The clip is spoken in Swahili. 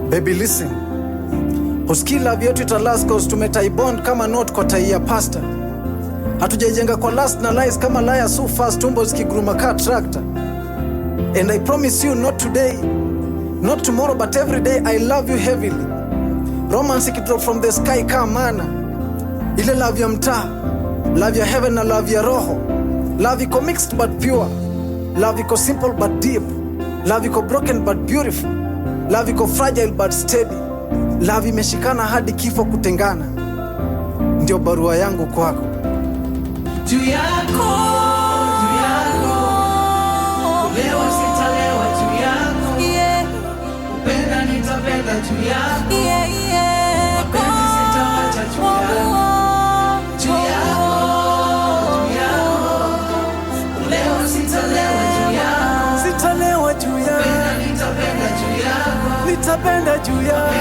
Baby listen, husikii love yetu italast cause tumetie bond kama note kwa tai ya pasta. Hatujaijenga kwa last na lies kama liar so fast tumbo zikiguruma car tractor. And I promise you not today, not tomorrow but every day I love you heavily. Romance ikidrop from the sky kama mana. Ile love ya mtaa, love ya heaven na love ya roho. Love iko mixed but pure, love iko simple but deep, love iko broken but beautiful, love iko fragile but steady, love imeshikana hadi kifo kutengana. Ndio barua yangu kwako. Juu yako, leo sitalewa juu yako, upenda nitapenda juu yako, mapenzi sitawacha juu yako. Juu yako, leo sitalewa juu yako, Sitalewa juu yako, upenda nitapenda juu yako, nitapenda juu yako.